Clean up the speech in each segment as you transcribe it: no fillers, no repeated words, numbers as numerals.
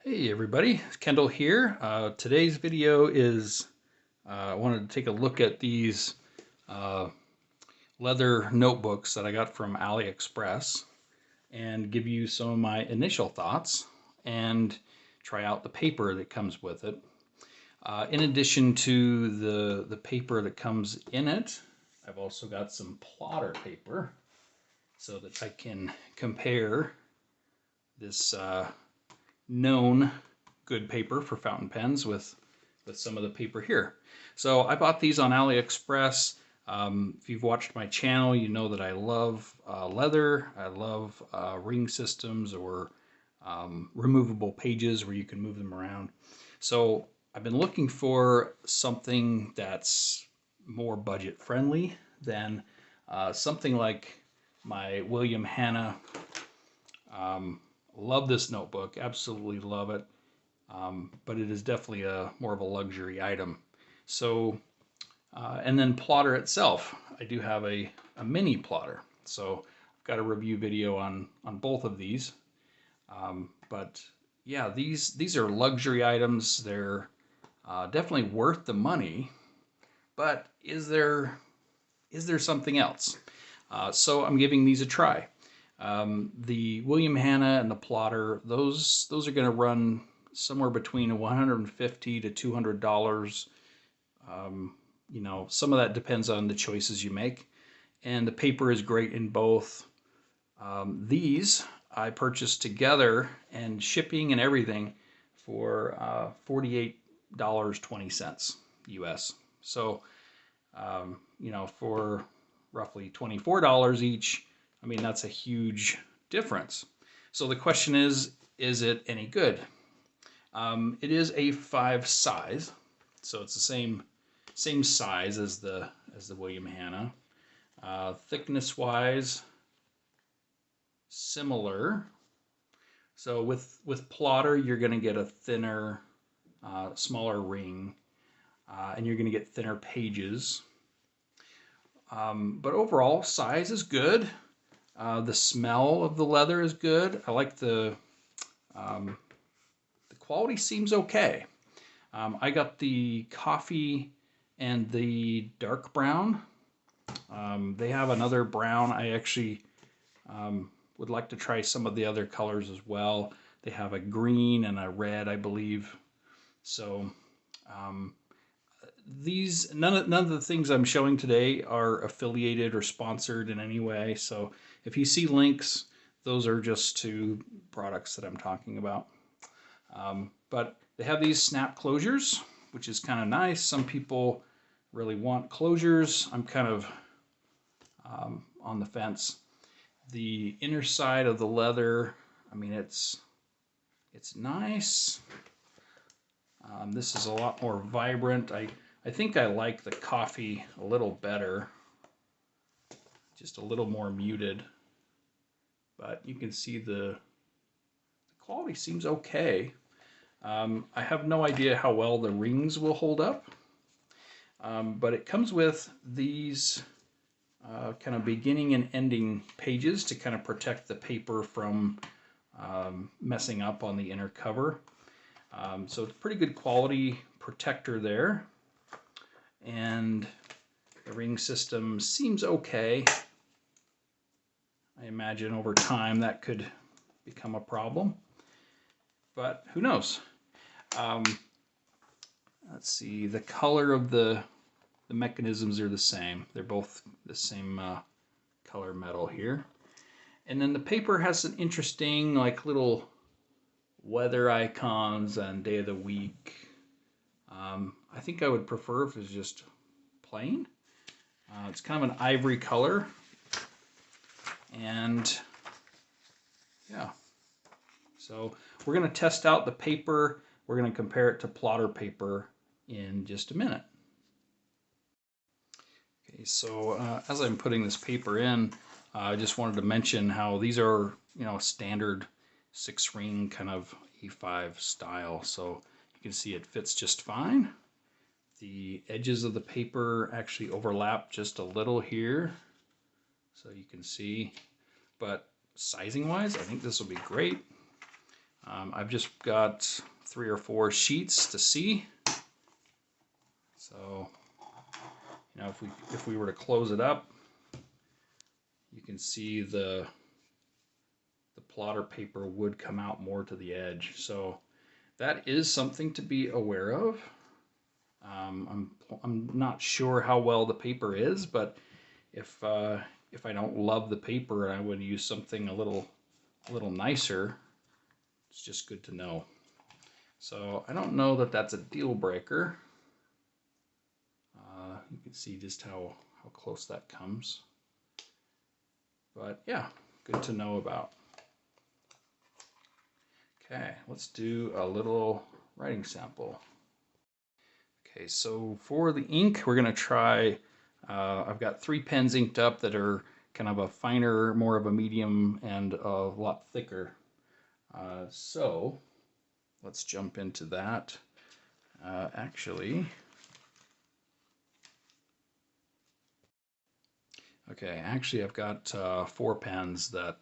Hey everybody, it's Kendall here. Today's video is I wanted to take a look at these uh, leather notebooks that I got from AliExpress and give you some of my initial thoughts and try out the paper that comes with it. In addition to the paper that comes in it, I've also got some plotter paper so that I can compare this known good paper for fountain pens with some of the paper here. So I bought these on AliExpress. If you've watched my channel, you know that I love leather. I love ring systems or removable pages where you can move them around. So I've been looking for something that's more budget friendly than something like my William Hanna. Love this notebook, absolutely love it. But it is definitely more of a luxury item. So, and then plotter itself. I do have a mini plotter. So I've got a review video on both of these. But yeah, these are luxury items. They're definitely worth the money. But is there something else? So I'm giving these a try. The William Hanna and the plotter, those are going to run somewhere between $150 to $200. You know, some of that depends on the choices you make. And the paper is great in both. These I purchased together and shipping and everything for $48.20 US. So, you know, for roughly $24 each, I mean, that's a huge difference. So the question is it any good? It is a 5 size, so it's the same size as the William Hanna. Thickness wise, similar. So with plotter, you're going to get a thinner, smaller ring, and you're going to get thinner pages. But overall, size is good. The smell of the leather is good. I like the quality seems okay. I got the coffee and the dark brown. They have another brown. I actually would like to try some of the other colors as well. They have a green and a red, I believe. So these none of the things I'm showing today are affiliated or sponsored in any way. So if you see links, those are just to products that I'm talking about. But they have these snap closures, which is kind of nice. Some people really want closures. I'm kind of on the fence. The inner side of the leather, I mean, it's nice. This is a lot more vibrant. I think I like the coffee a little better, just a little more muted. But you can see the quality seems okay. I have no idea how well the rings will hold up, but it comes with these kind of beginning and ending pages to kind of protect the paper from messing up on the inner cover. So it's pretty good quality protector there. And the ring system seems okay. I imagine over time that could become a problem, but who knows? Let's see, the color of the mechanisms are the same. They're both the same color metal here. And then the paper has some interesting like little weather icons and day of the week. I think I would prefer if it's just plain. It's kind of an ivory color. And yeah, so we're going to test out the paper. We're going to compare it to plotter paper in just a minute. Okay, so as I'm putting this paper in, I just wanted to mention how these are, you know, standard 6-ring kind of A5 style. So you can see it fits just fine. The edges of the paper actually overlap just a little here, so you can see. But sizing wise, I think this will be great. I've just got 3 or 4 sheets to see. So, you know, if we were to close it up, you can see the plotter paper would come out more to the edge. So that is something to be aware of. I'm not sure how well the paper is, but if I don't love the paper and I would use something a little nicer, it's just good to know. So I don't know that that's a deal breaker. You can see just how close that comes. But yeah, good to know about. Okay, let's do a little writing sample. Okay, so for the ink, we're gonna try, I've got 3 pens inked up that are kind of a finer, more of a medium, and a lot thicker. So let's jump into that. Actually, I've got 4 pens that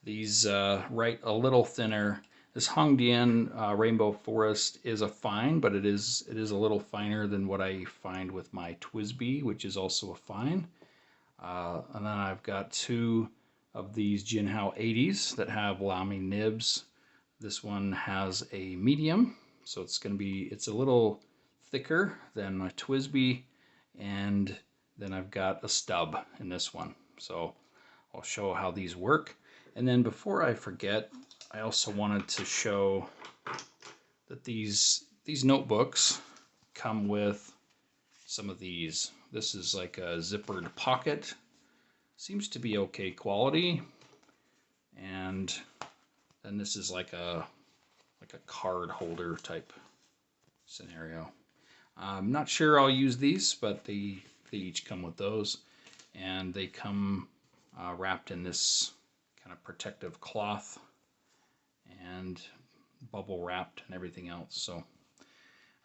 these write a little thinner. This Hongdian Rainbow Forest is a fine, but it is a little finer than what I find with my TWSBI, which is also a fine. And then I've got 2 of these Jinhao 80s that have Lamy nibs. This one has a medium, so it's a little thicker than my TWSBI, and then I've got a stub in this one. So I'll show how these work. And then before I forget, I also wanted to show that these notebooks come with some of these. This is like a zippered pocket. Seems to be okay quality. And then this is like a card holder type scenario. I'm not sure I'll use these, but they each come with those, and they come wrapped in this kind of protective cloth and bubble wrapped and everything else. So,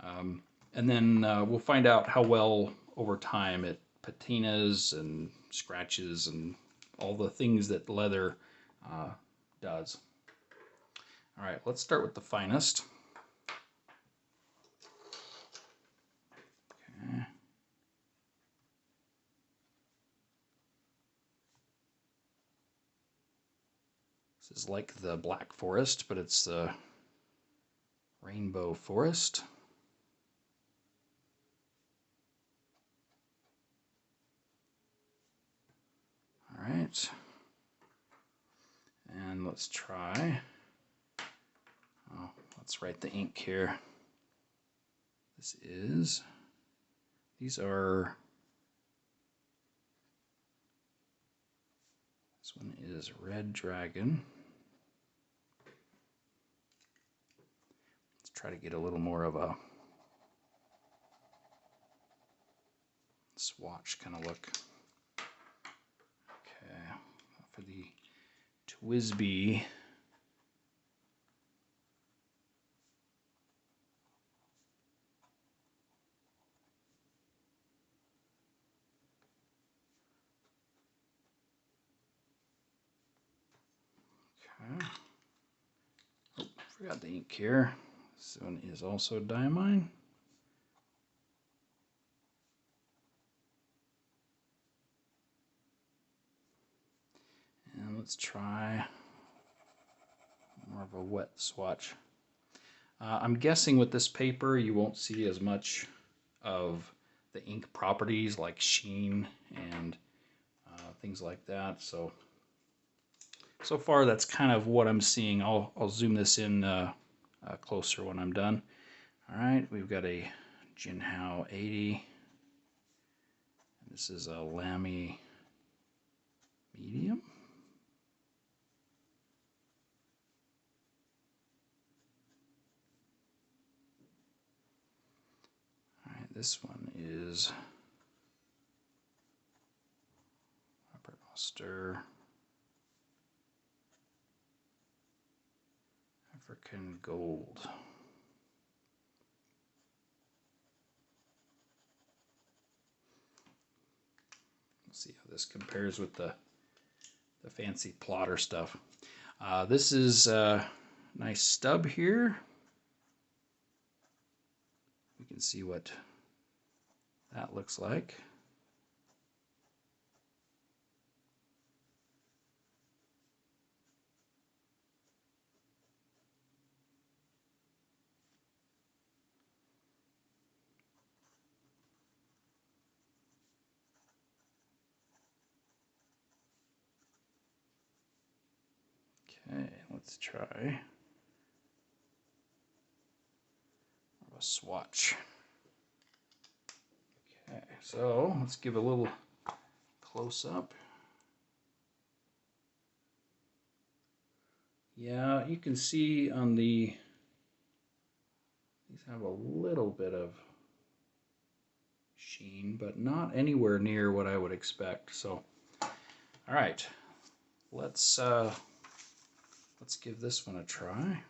and then we'll find out how well over time it patinas and scratches and all the things that leather does. All right, let's start with the finest. Okay. This is like the Black Forest, but it's the Rainbow Forest. All right. And let's try. Oh, let's write the ink here. These are, this one is Red Dragon. Let's try to get a little more of a swatch kind of look. Okay, for the TWSBI, okay. Oh, forgot the ink here. This one is also diamine. And let's try more of a wet swatch. I'm guessing with this paper you won't see as much of the ink properties like sheen and things like that. So far that's kind of what I'm seeing. I'll zoom this in closer when I'm done. All right, we've got a Jinhao 80. This is a Lamy medium. All right, this one is Stir African Gold. Let's see how this compares with the fancy plotter stuff. This is a nice stub here. You can see what that looks like. Okay, let's try a swatch. Okay, so let's give a little close up. Yeah, you can see on these have a little bit of sheen, but not anywhere near what I would expect. So, all right, let's give this one a try.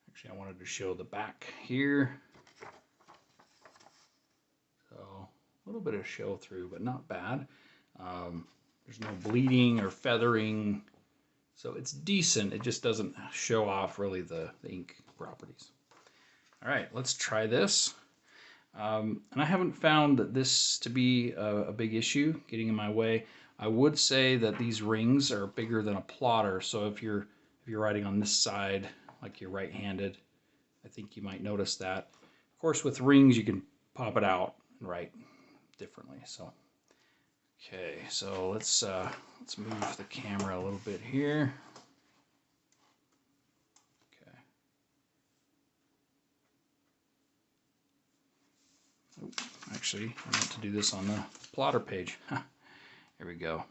Actually, I wanted to show the back here. So a little bit of show through, but not bad. There's no bleeding or feathering, so it's decent. It just doesn't show off really the ink properties. All right, let's try this. And I haven't found this to be a big issue getting in my way. I would say that these rings are bigger than a plotter, so if you're writing on this side, like you're right-handed, I think you might notice that. Of course, with rings, you can pop it out and write differently. So, okay, so let's move the camera a little bit here. Okay. Oh, actually, I meant to do this on the plotter page. Here we go.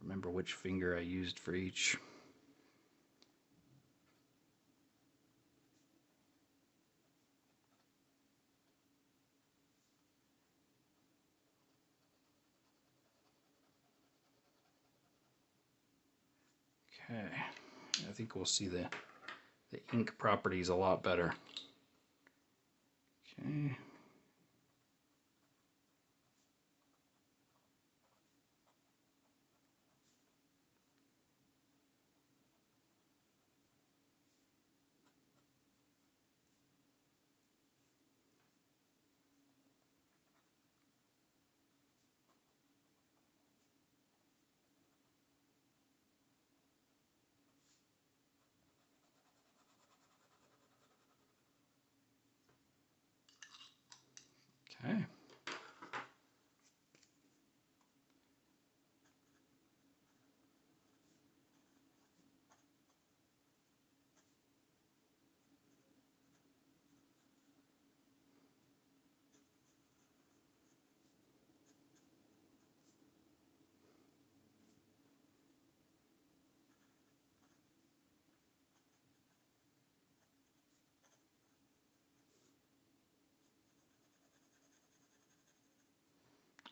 Remember which finger I used for each. Okay, I think we'll see the ink properties a lot better. Okay. Okay.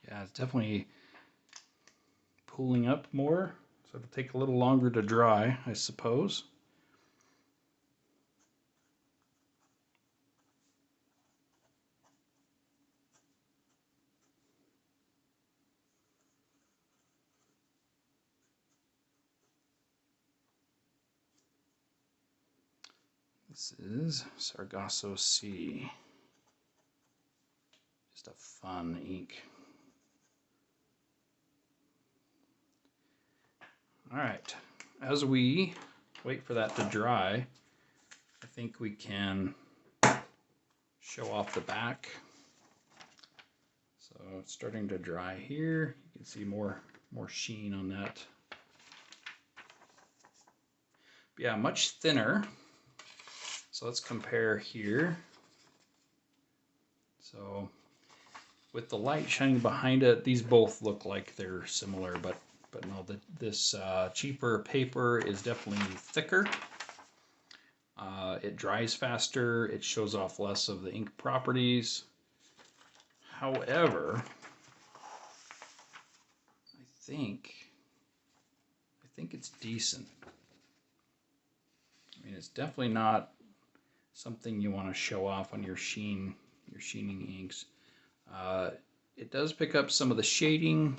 Yeah, it's definitely pooling up more, so it'll take a little longer to dry, I suppose. This is Sargasso Sea. Just a fun ink. All right, as we wait for that to dry, I think we can show off the back. So it's starting to dry here. You can see more sheen on that. But yeah, much thinner. So let's compare here. So with the light shining behind it, these both look like they're similar, but no, this cheaper paper is definitely thicker. It dries faster. It shows off less of the ink properties. However, think it's decent. I mean, it's definitely not something you want to show off on your sheening inks. It does pick up some of the shading.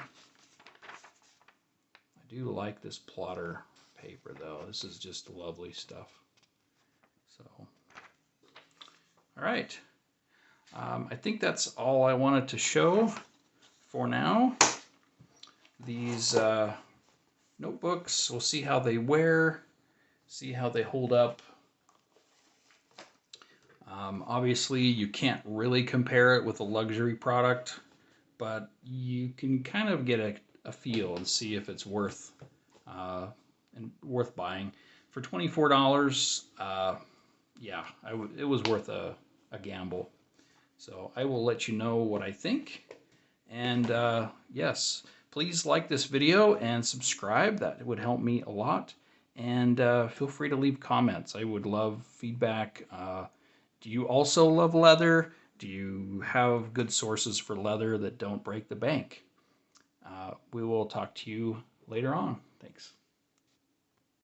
I do like this plotter paper though. This is just lovely stuff. So, all right. I think that's all I wanted to show for now. These notebooks, we'll see how they wear, see how they hold up. Obviously, you can't really compare it with a luxury product, but you can kind of get a feel and see if it's worth buying. For $24, yeah, it was worth a gamble. So I will let you know what I think. And yes, please like this video and subscribe. That would help me a lot. And feel free to leave comments. I would love feedback. Do you also love leather? Do you have good sources for leather that don't break the bank? We will talk to you later on. Thanks.